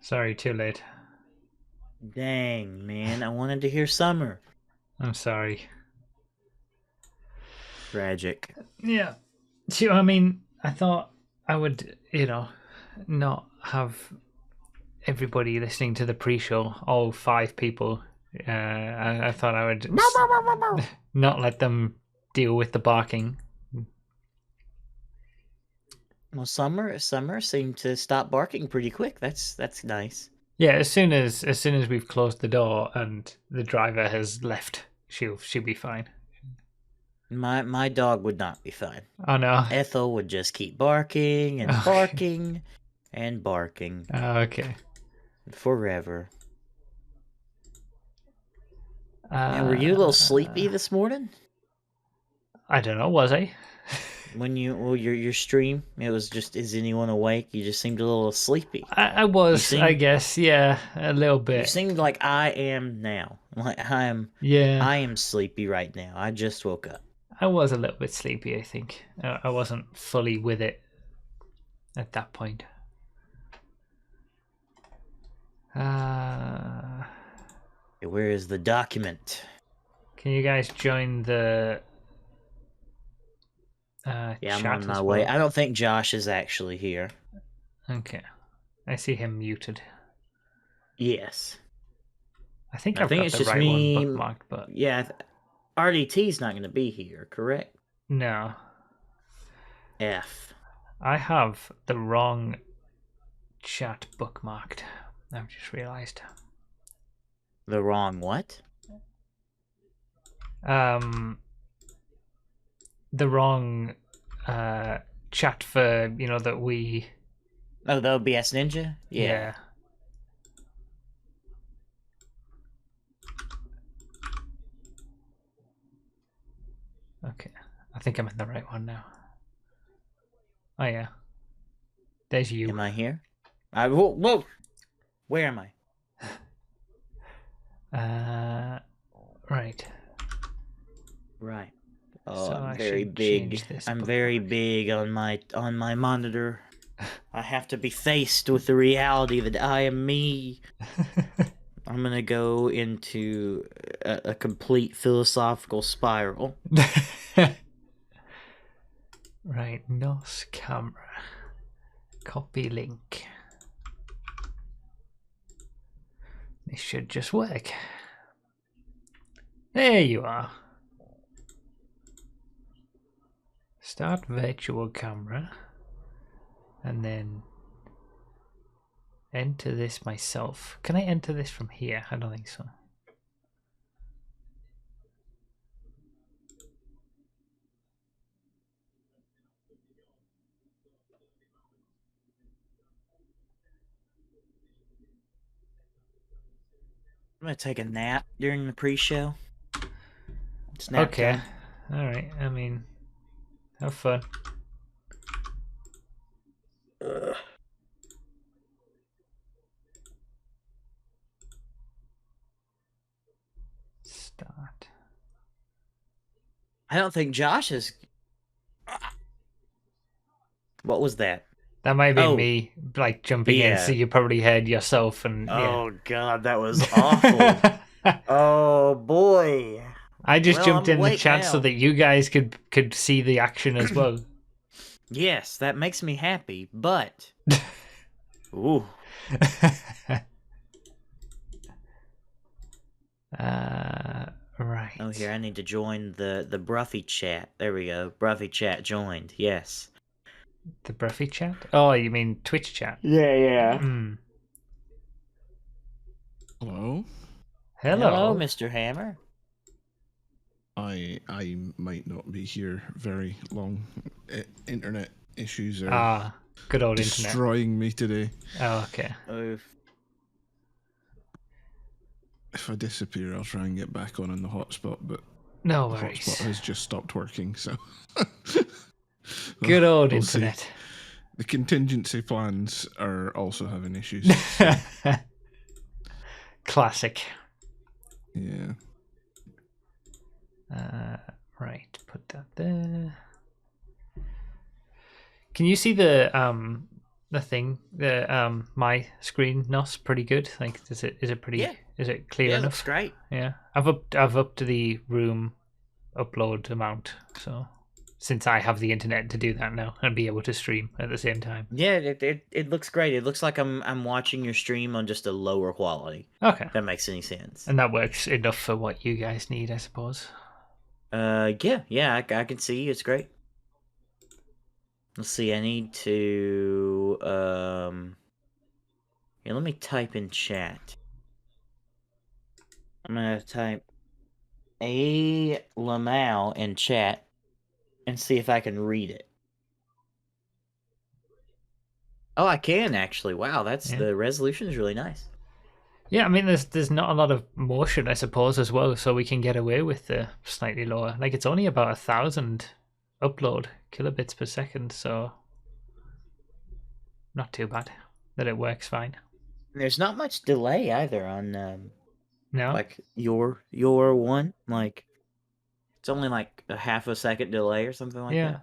Sorry, too late. Dang, man. I wanted to hear Summer. I'm sorry. Tragic. Yeah. See, I mean, I thought I would, not have everybody listening to the pre-show, all five people. I thought I would not let them deal with the barking. Well, Summer seemed to stop barking pretty quick. That's nice. Yeah, as soon as we've closed the door and the driver has left, she'll be fine. My dog would not be fine. Oh no. Ethel would just keep barking and Okay. barking and barking Okay. forever. Now, were you a little sleepy Uh, this morning? I don't know. Was I? When your stream, it was just, is anyone awake? You just seemed a little sleepy. I You was. I seemed guess. Yeah, a little you bit. seemed like I am now. Like Yeah, I am sleepy right now. I just woke up. I was a little bit sleepy. I think I wasn't fully with it at that point. Uh, Where is the document? can you guys join the Yeah, I'm on chat my as way. well? I don't think Josh is actually here. Okay, I see him muted. Yes. I think I I've think got it's the just right one me. bookmarked, but Yeah, RDT's not going to be here, correct? no, F. I have the wrong chat bookmarked. I've just realised. The wrong what? Um, the wrong chat for that we. Oh, the OBS Ninja? Yeah. Yeah. Okay. I think I'm in the right one now. Oh yeah. There's you. Am I here? Whoa. Where am I? Right. Right. Oh, So I'm I very should big. change this I'm very bookmark. big on my monitor. I have to be faced with the reality that I am me. I'm gonna go into a complete philosophical spiral. Right. NOS camera. Copy link. This should just work. There you are. Start virtual camera. And then enter this myself. Can I enter this from here? I don't think so. I'm gonna take a nap during the pre-show. It's nap Okay. time. All right. I mean, have fun. Ugh. Start. I don't think Josh is. What was that? That might be Oh, me, like jumping in, so yeah. you probably heard yourself, and yeah. Oh God, that was awful. Oh boy. I just Well, jumped I'm in the awake chat so now. that you guys could see the action as well. Yes, that makes me happy, but ooh, Right. oh here I need to join the Bruffy chat. There we go. Bruffy chat joined. Yes. The Bruffy chat? Oh, you mean Twitch chat? Yeah. Hmm. Hello. Hello, Hello. Mr. Hammer. I might not be here very long. Internet issues are Ah, good old internet. destroying me today. Oh, okay. Oof. If I disappear, I'll try and get back on in the hotspot, but No the worries. hotspot has just stopped working. So Good old we'll see. internet. The contingency plans are also having issues. Classic. Yeah. Right, put that there. Can you see the the thing, the my screen NOS pretty good? Like, is it pretty? Yeah. Is it clear Yeah, enough? looks great. Yeah, I've upped the room upload amount, so since I have the internet to do that now and be able to stream at the same time. Yeah, it looks great. It looks like I'm watching your stream on just a lower quality. Okay, If that makes any sense. and that works enough for what you guys need, I suppose. Yeah, I can see. It's great. Let's see. I need to yeah, let me type in chat. I'm gonna type A Lamau in chat and see if I can read it. Oh, I can actually. Wow, Yeah. the resolution is really nice. Yeah, I mean, there's not a lot of motion, I suppose, as well, so we can get away with the slightly lower. Like, it's only about 1,000 upload kilobits per second, so not too bad. That it works fine. There's not much delay either on No, like your one. Like it's only like a half a second delay or something like yeah.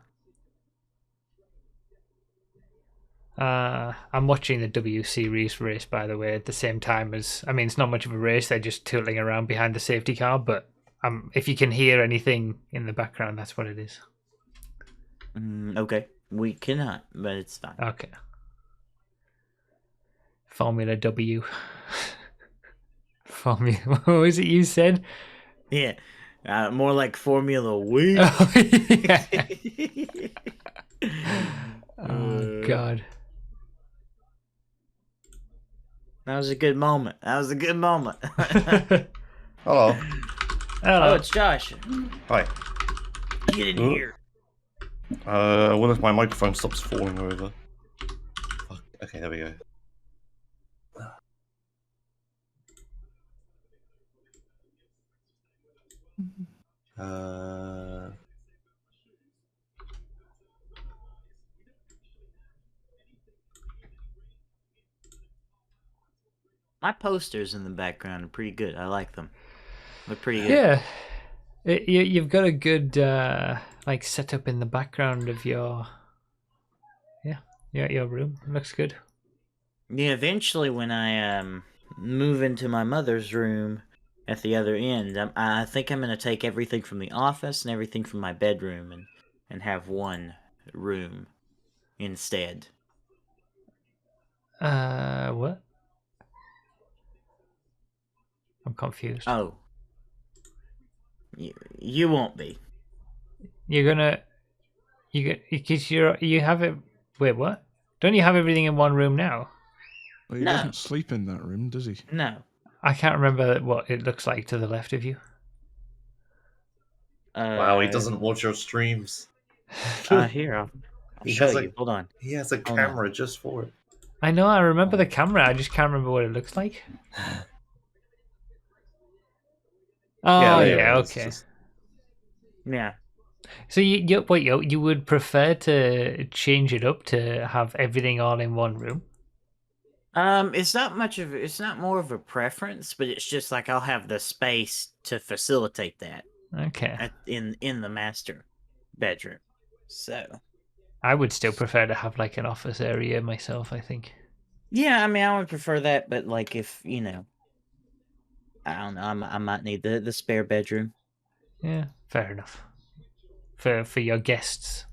I'm watching the W Series race, by the way, at the same time as. I mean, it's not much of a race; they're just tooling around behind the safety car. But if you can hear anything in the background, that's what it is. that. Okay, we cannot, but it's fine. Okay. Formula W. Formula. What was it you said? Yeah, more like Formula Wii. Oh, yeah. Oh God. That was a good moment. Hello. Hello. Oh, it's Josh. Hi. Get in here. I wonder if my microphone stops falling over. Fuck. Okay, there we go. My posters in the background are pretty good. I like them. They're pretty good. Yeah. You've got a good like setup in the background of your your room. Looks good. Yeah, eventually when I move into my mother's room at the other end, I think I'm going to take everything from the office and everything from my bedroom and have one room instead. What? I'm confused. Oh. You won't be. You're gonna because you have it. Wait, what? Don't you have everything in one room now? Well, he No. doesn't sleep in that room, does he? No. I can't remember what it looks like to the left of you. Wow, he doesn't watch your streams. Here, I'll He show has a- you. Hold on. He has a Hold on. camera just for it. I know. I remember the camera. I just can't remember what it looks like. Oh there yeah, it is. okay. Just- Yeah. So you would prefer to change it up to have everything all in one room? It's not more of a preference, but it's just like I'll have the space to facilitate that Okay. in the master bedroom. So I would still prefer to have like an office area myself, I think. yeah, I mean, I would prefer that, but like if I don't know, I might need the spare bedroom. Yeah, fair enough. For your guests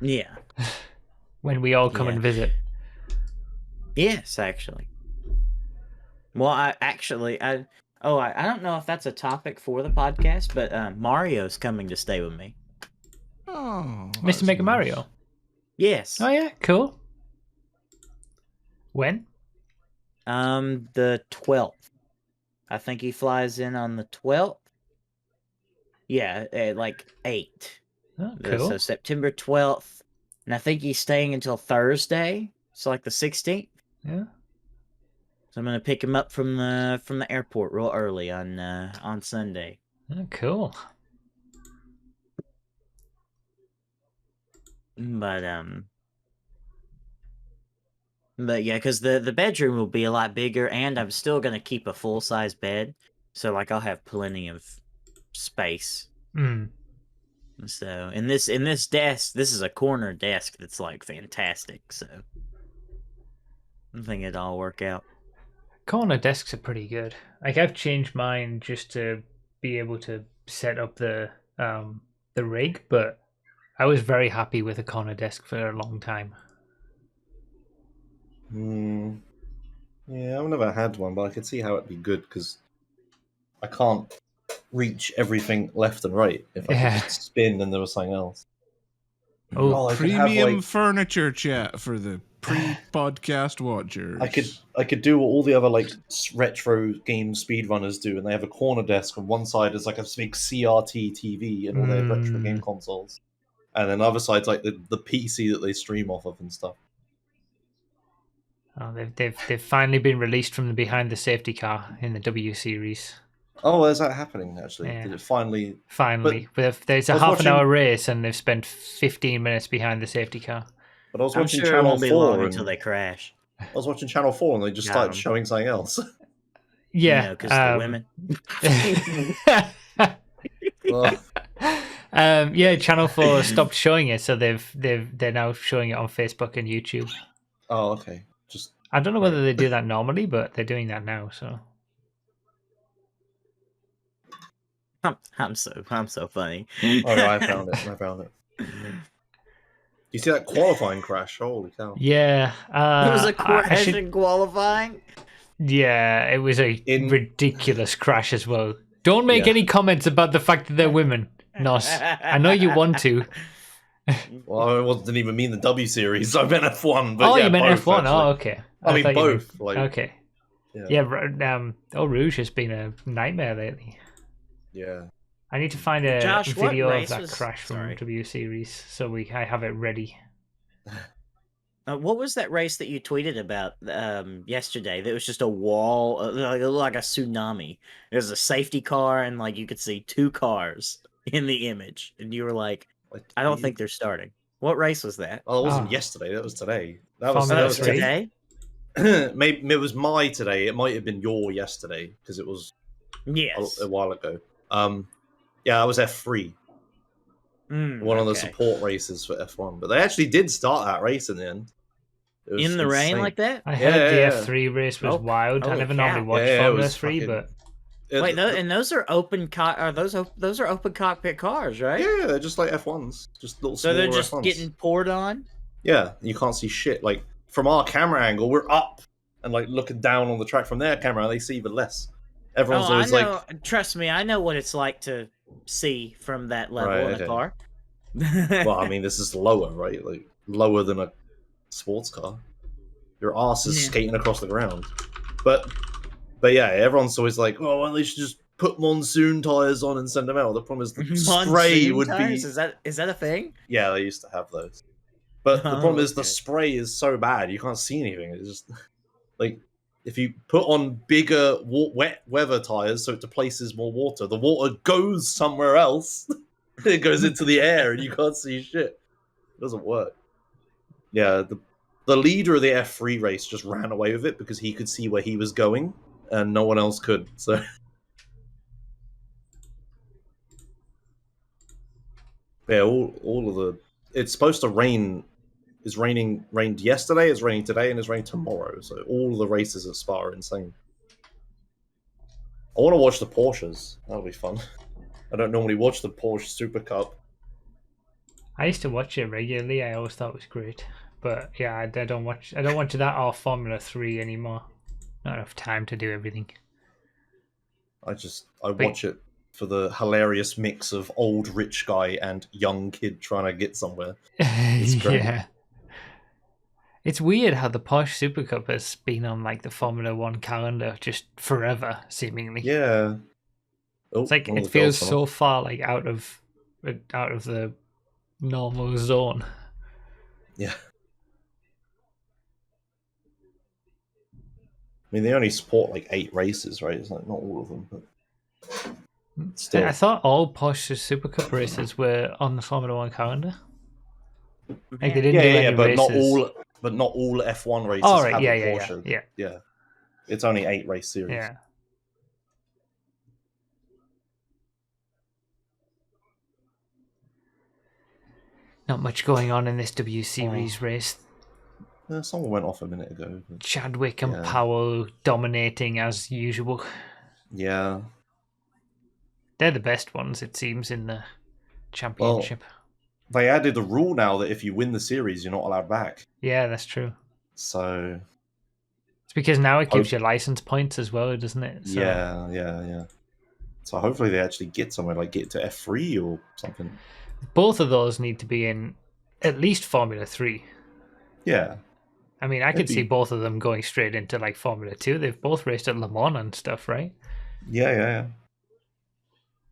Yeah. when we all come Yeah. and visit. Yes, actually. Well, I don't know if that's a topic for the podcast, but Mario's coming to stay with me. Oh, Mr. that's Mega nice. Mario. Yes. Oh yeah, cool. When? The 12th. I think he flies in on the 12th. Yeah, at like 8. Oh, cool. So September 12th. And I think he's staying until Thursday. So like the 16th. Yeah. So I'm gonna pick him up from the airport real early on Sunday. Oh, cool. But yeah, because the bedroom will be a lot bigger, and I'm still gonna keep a full size bed, so like I'll have plenty of space. Mm. So in this desk, this is a corner desk that's like fantastic. So I think it'll all work out. Corner desks are pretty good. Like I've changed mine just to be able to set up the rig, but I was very happy with a corner desk for a long time. Yeah, I've never had one, but I could see how it'd be good because I can't reach everything left and right. If I Yeah. could just spin and there was something else. Oh, I could have, Premium like- furniture chat for the pre-podcast watchers. I could do what all the other like retro game speedrunners do, and they have a corner desk, and one side is like a big CRT TV and all their retro game consoles, and then the other side's like the PC that they stream off of and stuff. Oh, they've finally been released from the behind the safety car in the W series. Oh, is that happening actually? Yeah. Did it finally? Finally, there's I a was half an hour watching- race, and they've spent 15 minutes behind the safety car. But I was I'm watching sure it Channel won't be long 4, until and they crash. I was watching Channel 4, and they just Got started 'em. showing something else. Yeah, Because the women. Well, yeah, Channel 4 stopped showing it, so they're now showing it on Facebook and YouTube. oh, okay. Just I don't know whether they do that normally, but they're doing that now. So I'm so funny. oh, no, I found it. You see that qualifying crash? Holy cow! yeah, It was a I crash should- in qualifying. yeah, it was a ridiculous crash as well. Don't make Yeah. any comments about the fact that they're women, Nos. I know you want to. Well, I didn't even mean the W series. I meant F1. But Oh, yeah, you meant both, F1. actually. Oh, okay. I mean thought you meant- both. Like, Okay. yeah. Yeah, Eau Rouge has been a nightmare lately. Yeah. I need to find a Josh, what video of race that was- crash from sorry. W Series so I have it ready. What was that race that you tweeted about yesterday? That was just a wall, like, it looked like a tsunami. It was a safety car, and like you could see two cars in the image, and you were like, "I don't think they're starting." What race was that? Oh, it wasn't Ah. yesterday. That was today. That was, Formula that was Three? today. Maybe it was my today. It might have been your yesterday because it was Yes. a while ago. Yeah, I was F3, one of the okay. support races for F1. But they actually did start that race in the end. It was In the rain insane. like that. I Yeah, heard the yeah, F3 race was Oh, wild. I holy never cow. normally watch Yeah, it Formula was 3, fucking- but Wait, and those are open. Are those are open cockpit cars, right? Yeah, they're just like F1s, just little. So they're smaller just F1s. getting poured on. Yeah, you can't see shit. Like from our camera angle, we're up and like looking down on the track. From their camera, they see even less. Everyone's Oh, I always know. like, Trust me, I know what it's like to see from that level Right, in okay. a car. well, I mean, this is lower, right? Like lower than a sports car. Your ass is Yeah. skating across the ground. But yeah, everyone's always like, oh, well, they should just put monsoon tires on and send them out. The problem is the spray Monsoon would tires? be. Is that a thing? Yeah, they used to have those. But the Oh, problem is the okay. spray is so bad you can't see anything. It's just like if you put on bigger wet weather tires so it displaces more water, the water goes somewhere else. It goes into the air and you can't see shit. It doesn't work. Yeah, the leader of the F3 race just ran away with it because he could see where he was going and no one else could. So yeah, all of the it's supposed to rain. Rained yesterday, it's raining today, and it's raining tomorrow. So all of the races at Spa are insane. I want to watch the Porsches. That'll be fun. I don't normally watch the Porsche Super Cup. I used to watch it regularly. I always thought it was great. But yeah, I don't watch that or Formula 3 anymore. Not enough time to do everything. I watch it for the hilarious mix of old rich guy and young kid trying to get somewhere. great. Yeah. It's weird how the Porsche Super Cup has been on like the Formula 1 calendar just forever, seemingly. Yeah. Oh, It's like one of it the feels girls so far like out of the normal zone. Yeah. I mean, they only support like 8 races, right? It's like not all of them, but still. I thought all Porsche Super Cup races were on the Formula 1 calendar. Like they didn't do any but races. not all F1 races Oh, right, have yeah, a yeah, Porsche. yeah. It's only 8 race series. Yeah. Not much going on in this W Series race. Someone went off a minute ago. Chadwick and Yeah. Powell dominating as usual. Yeah. They're the best ones, it seems, in the championship. They added a rule now that if you win the series, you're not allowed back. Yeah, that's true. So It's because now it gives you license points as well, doesn't it? So, yeah. So hopefully they actually get somewhere, like get to F3 or something. both of those need to be in at least Formula 3. Yeah. I mean, I could see Maybe. both of them going straight into like Formula 2. They've both raced at Le Mans and stuff, right? Yeah.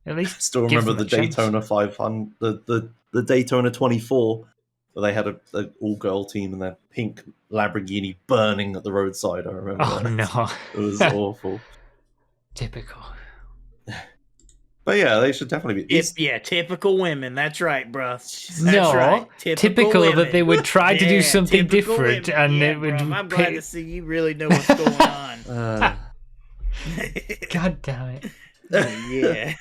At least Still give remember them the a chance. Daytona 500, the Daytona 24, where they had a all-girl team and their pink Lamborghini burning at the roadside. I remember. Oh that. no. It was awful. Typical. But yeah, they should definitely be. Yeah, typical women. That's right, bro. That's No, right. typical women. that they would try to do Yeah, something typical different women. and Yeah, it would bro, I'm glad to see you really know what's going on. God damn it. Yeah.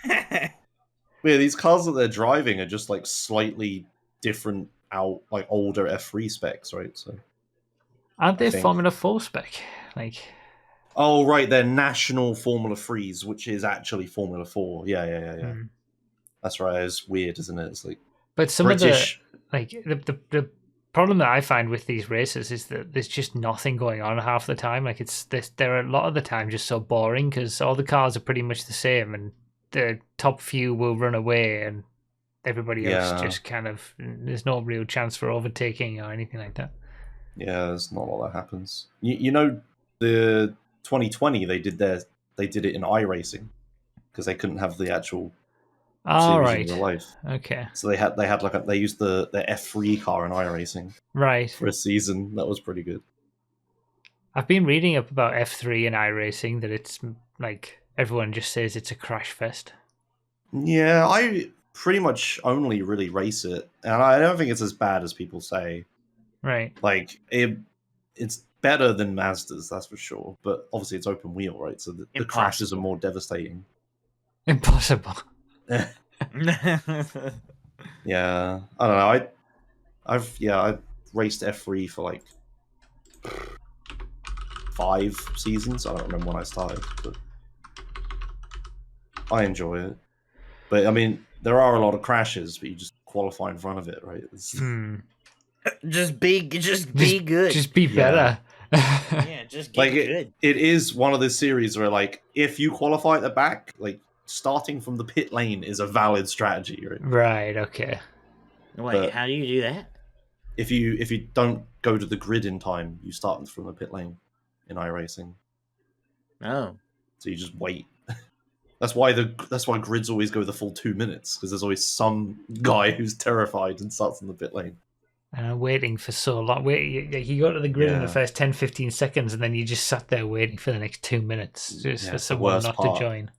Yeah, these cars that they're driving are just like slightly different like older F3 specs, right? So. Aren't I they think. Formula 4 spec? Like, Oh right, they're national Formula 3s, which is actually Formula 4. Yeah. hmm. That's right. It's weird, isn't it? It's like But some British. of the problem that I find with these races is that there's just nothing going on half the time. Like they're a lot of the time just so boring because all the cars are pretty much the same, and the top few will run away, and everybody else Yeah. just kind of there's no real chance for overtaking or anything like that. Yeah, there's not a lot that happens. You know, the 2020 they did it in iRacing because they couldn't have the actual All series right. in real life. Okay. So they had like they used the F3 car in iRacing Right. for a season. That was pretty good. I've been reading up about F3 and iRacing that it's like everyone just says it's a crash fest. Yeah, I pretty much only really race it, and I don't think it's as bad as people say. Right. Like it's better than Mazda's, that's for sure. But obviously, it's open wheel, right? So the crashes are more devastating. Impossible. Yeah, I don't know. I've raced F3 for like 5 seasons. I don't remember when I started, but I enjoy it. But I mean, there are a lot of crashes, but you just qualify in front of it, right? Just be good. Just be better. Yeah, just get Like good. it is one of the series where, like, if you qualify at the back, like starting from the pit lane is a valid strategy, right? Right. Okay. Wait, but- how do you do that? If you don't go to the grid in time, you start from the pit lane in iRacing. Oh. So you just wait. That's why grids always go the full 2 minutes, because there's always some guy who's terrified and starts in the pit lane. And I'm waiting for so long. You go to the grid in the Yeah. first 10, 15 seconds, and then you just sat there waiting for the next 2 minutes just Yeah, for it's the someone worst not part. to join.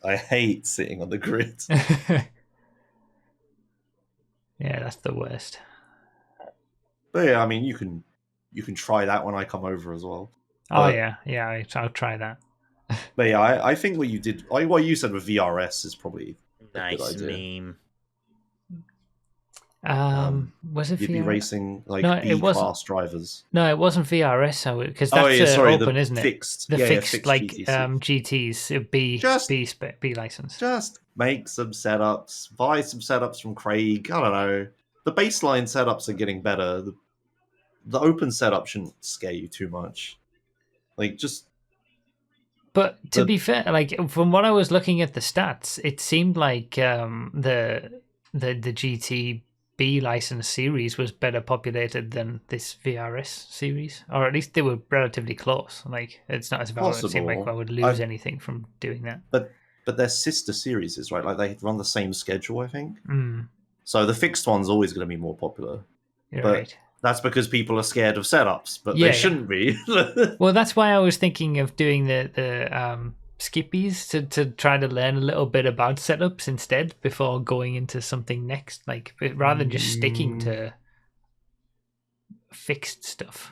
I hate sitting on the grid. Yeah, that's the worst. But yeah, I mean, you can try that when I come over as well. Oh But- yeah, I'll try that. But yeah, I think what you said with VRS is probably a Nice good idea. meme. Was it You'd be VR? racing like No, it wasn't. B-class drivers. No, it wasn't VRS, because that's Oh yeah, sorry, open, the isn't it? fixed, The yeah, fixed like GTC. GTs, B Just- B license. Just make some setups, buy some setups from Craig. I don't know. The baseline setups are getting better. The open setup shouldn't scare you too much. Like, just But to The- be fair, like from what I was looking at the stats, it seemed like the GTB license series was better populated than this VRS series, or at least they were relatively close. Like it's not as if it seemed like I would lose anything from doing that. but they're sister series, right? Like they run the same schedule, I think. Mm, So the fixed one's always going to be more popular. you're But- right. That's because people are scared of setups, but Yeah, they yeah. shouldn't be. Well, that's why I was thinking of doing the skippies to try to learn a little bit about setups instead before going into something next. Like rather than just sticking to fixed stuff.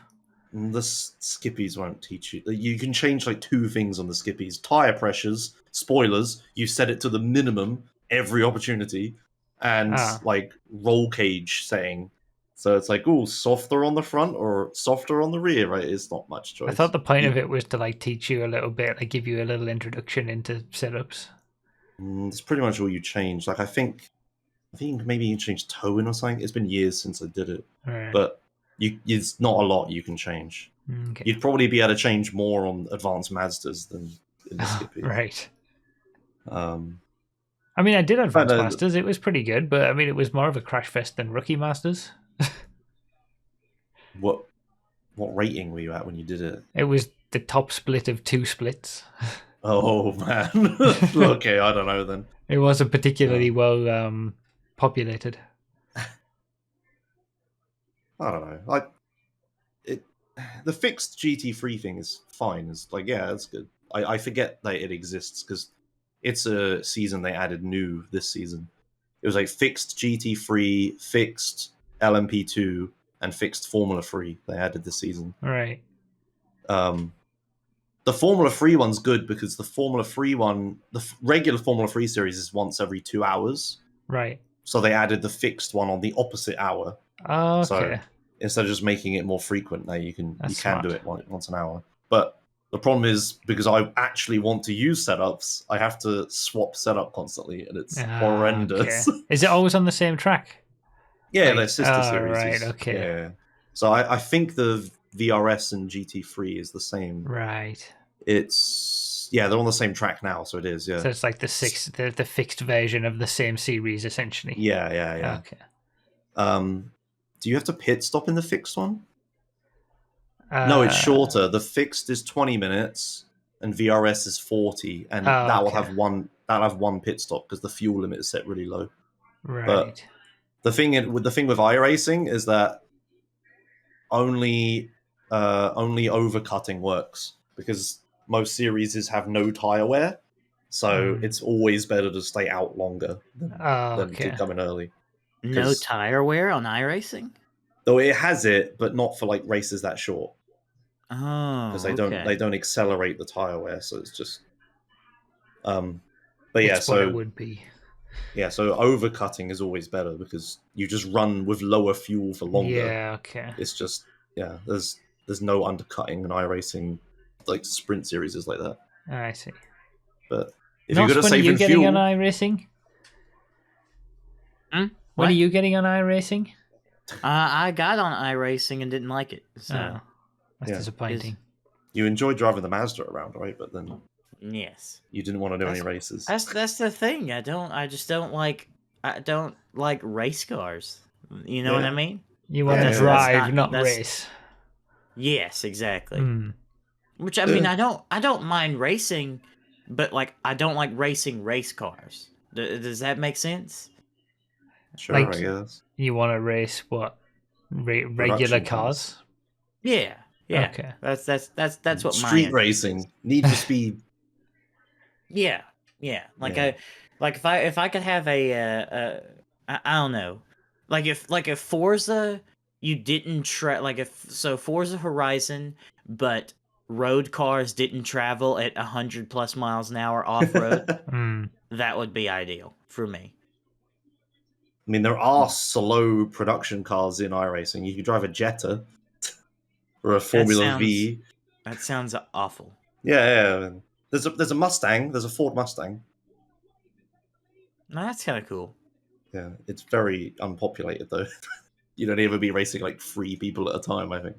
The skippies won't teach you. You can change like 2 things on the skippies: tire pressures, spoilers. You set it to the minimum every opportunity, and Ah. like roll cage setting. So it's like, oh, softer on the front or softer on the rear, right? It's not much choice. I thought the point of it was to like teach you a little bit, like give you a little introduction into setups. It's pretty much all you change. Like I think maybe you change towing or something. It's been years since I did it, Right. but it's not a lot you can change. Okay. You'd probably be able to change more on advanced Mazdas than in the Skippy. Right. Um, I mean, I did Advanced But, Masters. It was pretty good, but I mean, it was more of a crash fest than Rookie Masters. what rating were you at when you did it? It was the top split of 2 splits. Oh man. Okay, I don't know then. It wasn't particularly well populated. I don't know. Like the fixed GT3 thing is fine. It's like, yeah, that's good. I forget that it exists because it's a season they added new this season. It was like fixed GT3, fixed LMP2, and fixed Formula 3 they added this season. Right. The Formula 3 one's good because the Formula 3 one, regular Formula 3 series is once every 2 hours. Right. So they added the fixed one on the opposite hour. Oh, okay. So instead of just making it more frequent, now you can That's do smart. it once an hour. But the problem is because I actually want to use setups, I have to swap setup constantly, and it's horrendous. Okay. Is it always on the same track? Yeah, Like- they're sister oh, series. right, okay. Yeah. So I think the VRS and GT3 is the same. Right. It's they're on the same track now, so it is. Yeah. So it's like the fixed version of the same series, essentially. Yeah. Okay. Do you have to pit stop in the fixed one? No, it's shorter. The fixed is 20 minutes, and VRS is 40, and that will okay. have one pit stop because the fuel limit is set really low. Right. The thing with iRacing is that only overcutting works because most series have no tire wear, so it's always better to stay out longer than Okay. to come in early. No 'Cause- tire wear on iRacing? Though it has it, but not for like races that short. Oh, Because they okay. don't accelerate the tire wear, so it's just but yeah, It's what so it would be. so overcutting is always better because you just run with lower fuel for longer. Yeah. Okay. It's just there's no undercutting in iRacing like sprint series is like that. I see. But if Nos, you're gonna when are save you in getting fuel, on iRacing? Hmm? When What? are you getting on iRacing? I got on iRacing and didn't like it. So Oh, that's Yeah. disappointing. you enjoy driving the Mazda around, right? But then yes, you didn't want to do any races. that's the thing. I just don't like race cars. You know what I Yeah. mean? You want Yeah, to that's drive, not that's- race. Yes, exactly. Hmm. Which I mean, I don't mind racing, but like I don't like racing race cars. Does that make sense? Sure, Like- I guess. You want to race what? Regular Production cars? Yeah, yeah. Okay. That's what Street mine. racing, Need for Speed. Yeah. Like if I could have I don't know, like if Forza you didn't Forza Horizon, but road cars didn't travel at 100+ miles an hour off road, Hmm. that would be ideal for me. I mean, there are slow production cars in iRacing. You could drive a Jetta or a Formula V. That sounds awful. Yeah. There's a Mustang. There's a Ford Mustang. No, that's kind of cool. Yeah, it's very unpopulated though. You'd only ever be racing like 3 people at a time, I think.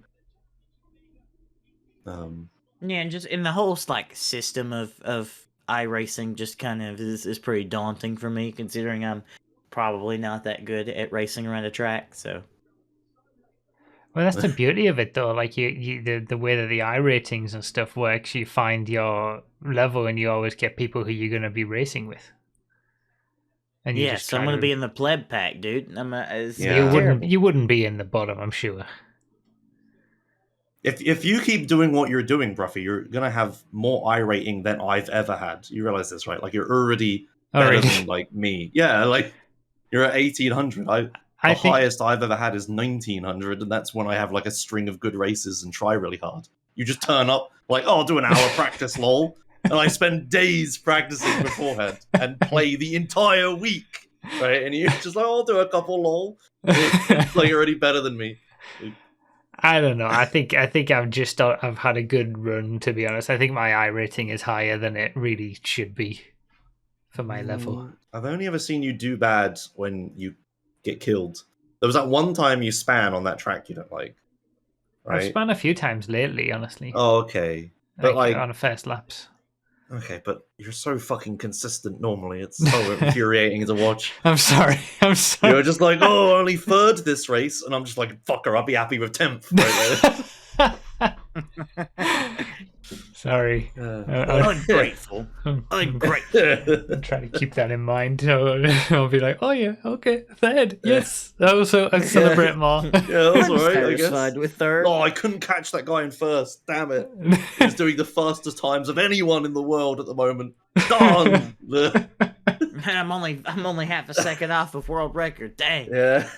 Yeah, and just in the whole like system of iRacing just kind of is pretty daunting for me, considering I'm probably not that good at racing around a track. So Well, that's the beauty of it, though. Like the way that the I ratings and stuff works, you find your level, and you always get people who you're going to be racing with. And you yes, just try I'm gonna to- be in the pleb pack, dude. It's Yeah. terrible. You wouldn't be in the bottom, I'm sure. If you keep doing what you're doing, Bruffy, you're gonna have more I rating than I've ever had. You realize this, right? Like you're already better Already. than like me. Yeah, like you're at 1800. The I think highest I've ever had is 1900, and that's when I have like a string of good races and try really hard. You just turn up like, oh, I'll do an hour practice, lol, and I spend days practicing beforehand and play the entire week. right? And you're just like, I'll do a couple, lol. Like you're already better than me. I don't know. I think I've had a good run, to be honest. I think my I rating is higher than it really should be for my level. I've only ever seen you do bad when you get killed. There was that one time you span on that track you don't like, right? I've spun a few times lately, honestly. Oh, okay. But like on first laps. Okay, but you're so fucking consistent normally. It's so infuriating to watch. I'm sorry. You're just like, oh, only third this race, and I'm just like, fucker, I'll be happy with 10th. Sorry. Ungrateful. Ungrateful. I'm trying to keep that in mind. I'll be like, oh yeah, okay, third, yes. Also, I celebrate more. Yeah, that's alright, I guess. Satisfied with third. Oh, I couldn't catch that guy in first. Damn it. He's doing the fastest times of anyone in the world at the moment. Darn. I'm only half a second off of world record. Dang. Yeah.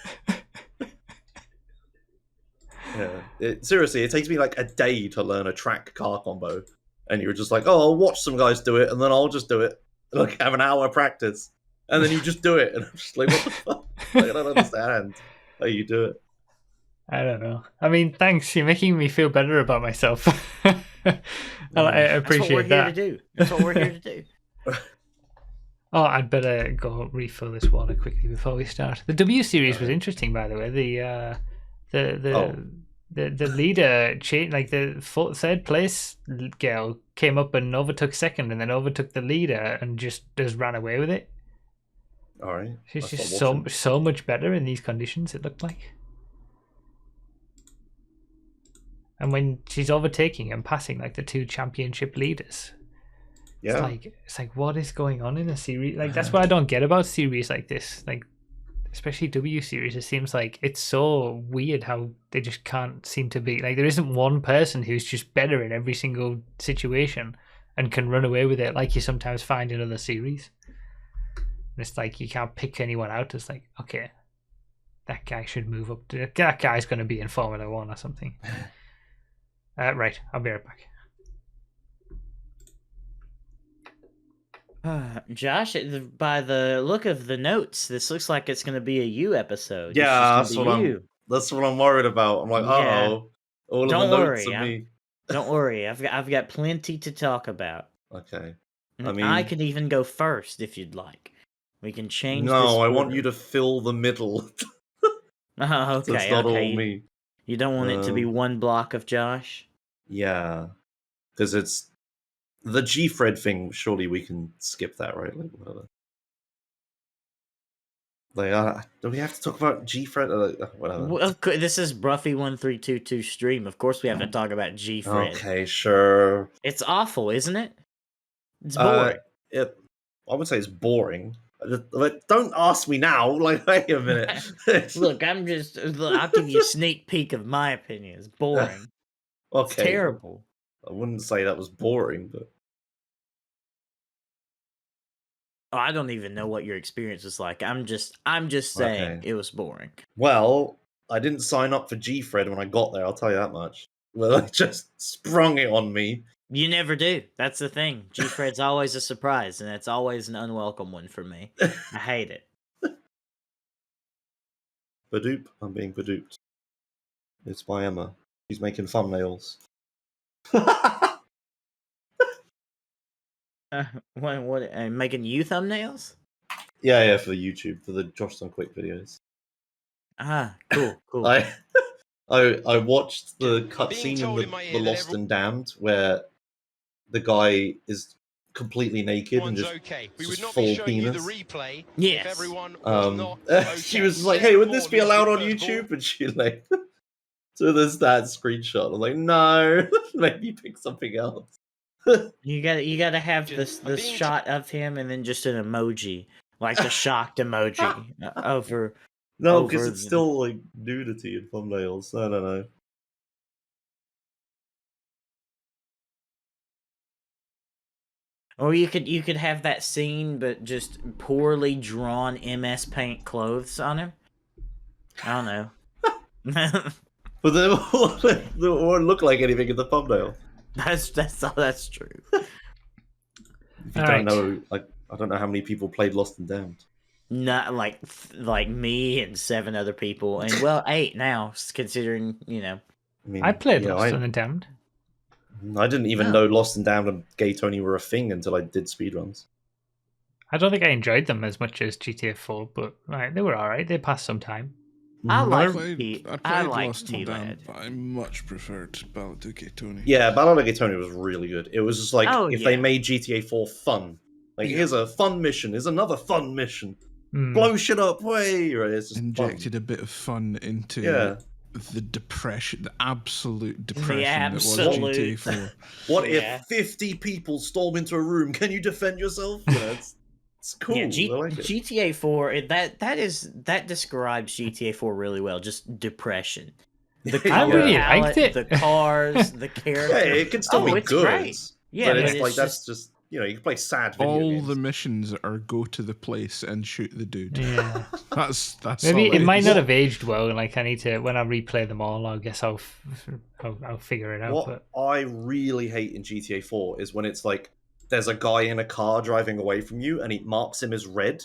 Yeah. Seriously, it takes me like a day to learn a track car combo. And you're just like, oh, I'll watch some guys do it, and then I'll just do it. Like, have an hour practice. And then you just do it. And I'm just like, what the fuck? Like, I don't understand how you do it. I don't know. I mean, thanks. You're making me feel better about myself. I appreciate that. That's what we're here to do. Oh, I'd better go refill this water quickly before we start. The W series was interesting, by the way. The leader, like the third place girl, came up and overtook second, and then overtook the leader, and just ran away with it. All right. She's just so much better in these conditions. It looked like. And when she's overtaking and passing like the two championship leaders, yeah, it's like what is going on in a series? Like that's what I don't get about series like this. Like especially W series, it seems like it's so weird how they just can't seem to be like there isn't one person who's just better in every single situation and can run away with it like you sometimes find in other series. And it's like you can't pick anyone out as like, okay, that guy should move up. That guy's going to be in Formula 1 or something. Right, I'll be right back. Josh, by the look of the notes, this looks like it's going to be a you episode. Yeah, that's what I'm worried about. I'm like, uh-oh. All Don't of the worry, notes of me. Don't worry. I've got plenty to talk about. Okay. I could even go first if you'd like. We can change. No, I want you to fill the middle. Okay. So it's not all me. You don't want it to be one block of Josh? Yeah. Because it's the G-Fred thing. Surely we can skip that, right? Like, whatever. Like, do we have to talk about G-Fred? Whatever. Well, this is Bruffy1322 stream. Of course we have to talk about G-Fred. Okay, sure. It's awful, isn't it? It's boring. I would say it's boring. Don't ask me now. Like, wait a minute. Look, I'll give you a sneak peek of my opinion. It's boring. Okay. It's terrible. I wouldn't say that was boring, but I don't even know what your experience was like. I'm just saying it was boring. Well, I didn't sign up for G-Fred when I got there, I'll tell you that much. Well, I just sprung it on me. You never do. That's the thing. G-Fred's always a surprise, and it's always an unwelcome one for me. I hate it. Badoop. I'm being badooped. It's by Emma. She's making thumbnails. What? Making you thumbnails? Yeah, for YouTube, for the Josh Done Quick videos. Cool. I watched the cutscene in the Lost and Damned where the guy is completely naked and just full penis. Yes. She was like, "Hey, would this be allowed on YouTube?" And she like, so there's that screenshot. I'm like, "No, maybe pick something else." You gotta have this shot of him and then just an emoji, like the shocked emoji over. No, because it's still like nudity in thumbnails. I don't know. Or you could have that scene, but just poorly drawn MS Paint clothes on him. I don't know. But they won't look like anything in the thumbnail. That's true. If you don't know, like, I don't know how many people played Lost and Damned. not like me and 7 other people, and well, 8 now, considering I mean, I played you know, Lost and the Damned. I didn't even know Lost and Damned and Gay Tony were a thing until I did speedruns. I don't think I enjoyed them as much as GTA 4, but they were alright. They passed some time. I like I like Lost and T-Lad. Damned, but I much preferred Ballad of Gay Tony. Yeah, Ballad of Gay Tony was really good. It was just like if they yeah. made GTA 4 fun. Like, here's a fun mission, here's another fun mission. Mm. Blow shit up, way! Right, it's just Injected fun. a bit of fun into the depression, the absolute depression that was GTA 4. What if 50 people storm into a room? Can you defend yourself? You know, it's cool. Yeah, I like it. GTA 4 that describes GTA 4 really well. Just depression. The I color really palette, liked it. the cars, the characters. Yeah, it can still be it's good. great. Yeah, but it's but like it's that's just you know, you can play sad video All games. the missions are go to the place and shoot the dude. Yeah. That's Maybe all it might is. not have aged well. Like, I need to, when I replay them all, I guess I'll figure it out. What But I really hate in GTA 4 is when it's like there's a guy in a car driving away from you and he marks him as red,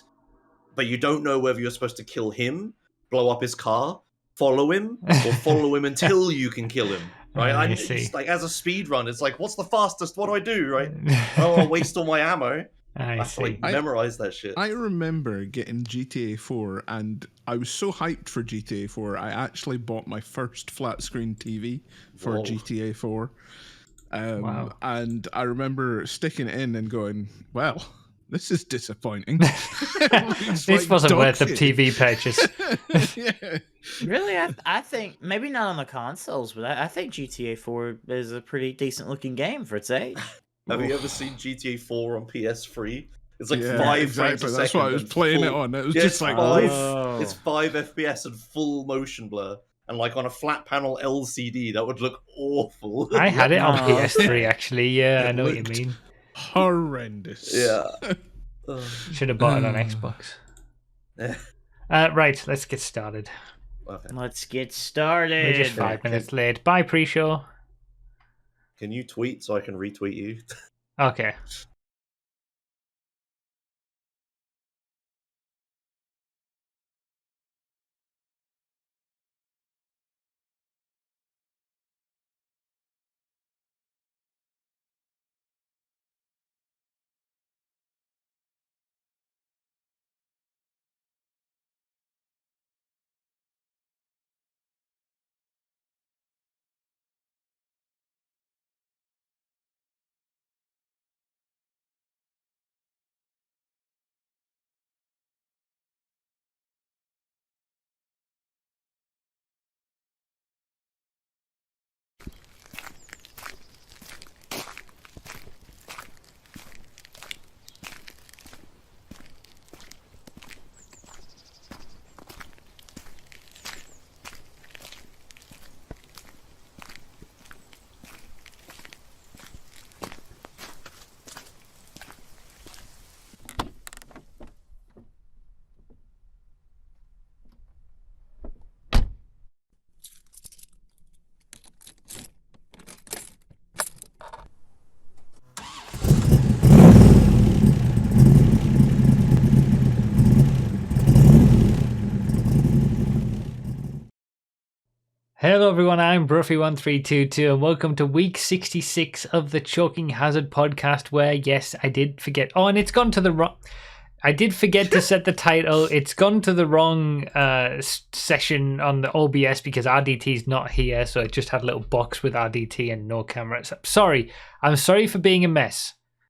but you don't know whether you're supposed to kill him, blow up his car, follow him, or follow him until you can kill him. Right? I It's see. like as a speed run, it's like, what's the fastest? What do I do? Right? Oh, I'll waste all my ammo. I I have to see. like memorize that shit. I remember getting GTA 4 and I was so hyped for GTA 4, I actually bought my first flat screen TV for Whoa. GTA 4. Wow. And I remember sticking it in and going, well, this is disappointing. This wasn't worth the TV purchase. Yeah. really. I think maybe not on the consoles, but I think GTA 4 is a pretty decent looking game for its age. Have you ever seen GTA 4 on PS3? It's like Yeah, 5 frames exactly. a That's second. what I was and playing it full- on. It was Yeah, just it's like, five, Oh. it's 5 FPS and full motion blur. And like on a flat panel LCD, that would look awful. I had it on Oh. PS3, actually. Yeah, I It know what you looked- mean. horrendous. Yeah. Ugh. Should have bought it on Xbox. Right, let's get started. Okay. Let's get We're started. just 5 minutes late. Bye, pre-show. Can you tweet so I can retweet you? Okay. Hello everyone, I'm Bruffy1322 and welcome to week 66 of the Choking Hazard podcast where, yes, I did forget. Oh, and it's gone to the wrong... I did forget to set the title. It's gone to the wrong session on the OBS because RDT's not here, so I just had a little box with RDT and no camera. So, sorry. I'm sorry for being a mess.